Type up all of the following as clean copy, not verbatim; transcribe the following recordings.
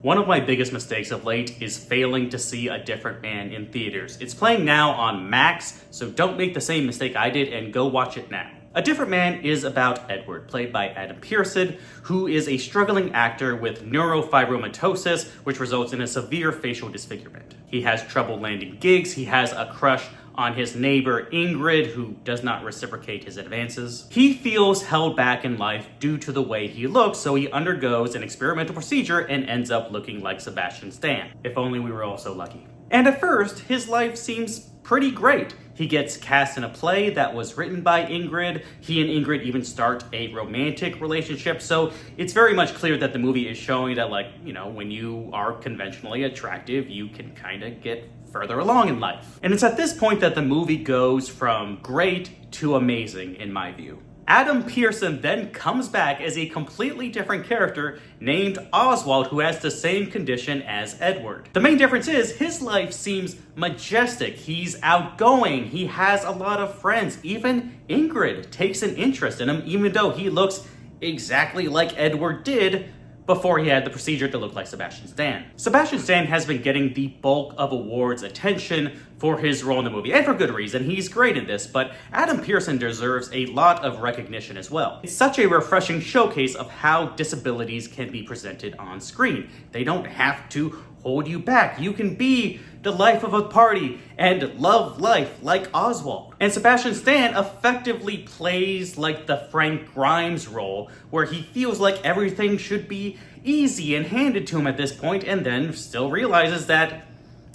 One of my biggest mistakes of late is failing to see A Different Man in theaters. It's playing now on Max, so don't make the same mistake I did and go watch it now. A Different Man is about Edward, played by Adam Pearson, who is a struggling actor with neurofibromatosis, which results in a severe facial disfigurement. He has trouble landing gigs, he has a crush on his neighbor Ingrid, who does not reciprocate his advances. He feels held back in life due to the way he looks, so he undergoes an experimental procedure and ends up looking like Sebastian Stan. If only we were all so lucky. And at first, his life seems pretty great. He gets cast in a play that was written by Ingrid. He and Ingrid even start a romantic relationship, so it's very much clear that the movie is showing that, when you are conventionally attractive, you can kind of get further along in life. And it's at this point that the movie goes from great to amazing, in my view. Adam Pearson then comes back as a completely different character named Oswald, who has the same condition as Edward. The main difference is his life seems majestic. He's outgoing. He has a lot of friends. Even Ingrid takes an interest in him, even though he looks exactly like Edward did before he had the procedure to look like Sebastian Stan. Sebastian Stan has been getting the bulk of awards attention for his role in the movie, and for good reason. He's great in this, but Adam Pearson deserves a lot of recognition as well. It's such a refreshing showcase of how disabilities can be presented on screen. They don't have to hold you back. You can be the life of a party and love life like Oswald. And Sebastian Stan effectively plays like the Frank Grimes role, where he feels like everything should be easy and handed to him at this point, and then still realizes that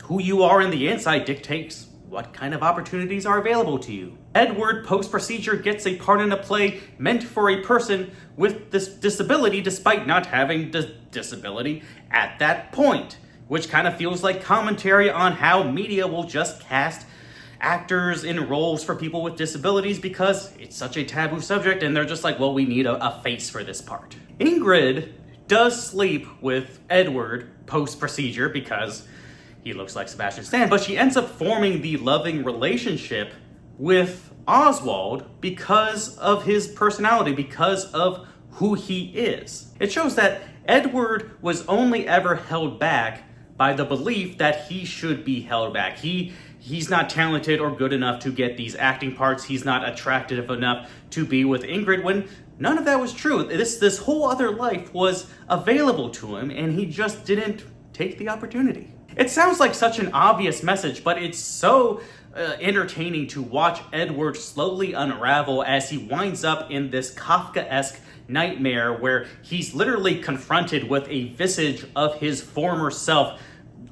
who you are in the inside dictates what kind of opportunities are available to you. Edward, post-procedure, gets a part in a play meant for a person with this disability despite not having the disability at that point, which kind of feels like commentary on how media will just cast actors in roles for people with disabilities because it's such a taboo subject, and they're just like, well, we need a face for this part. Ingrid does sleep with Edward post-procedure because he looks like Sebastian Stan, but she ends up forming the loving relationship with Oswald because of his personality, because of who he is. It shows that Edward was only ever held back by the belief that he should be held back. He's not talented or good enough to get these acting parts. He's not attractive enough to be with Ingrid, when none of that was true. This whole other life was available to him, and he just didn't take the opportunity. It sounds like such an obvious message, but it's so entertaining to watch Edward slowly unravel as he winds up in this Kafkaesque nightmare where he's literally confronted with a visage of his former self,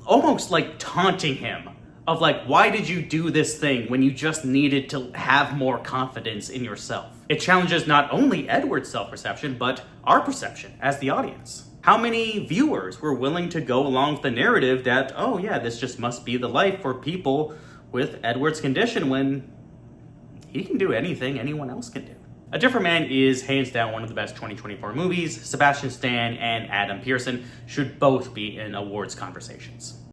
almost like taunting him, of like, why did you do this thing when you just needed to have more confidence in yourself? It challenges not only Edward's self-perception, but our perception as the audience. How many viewers were willing to go along with the narrative that, oh yeah, this just must be the life for people with Edward's condition, when he can do anything anyone else can do? A Different Man is hands down one of the best 2024 movies. Sebastian Stan and Adam Pearson should both be in awards conversations.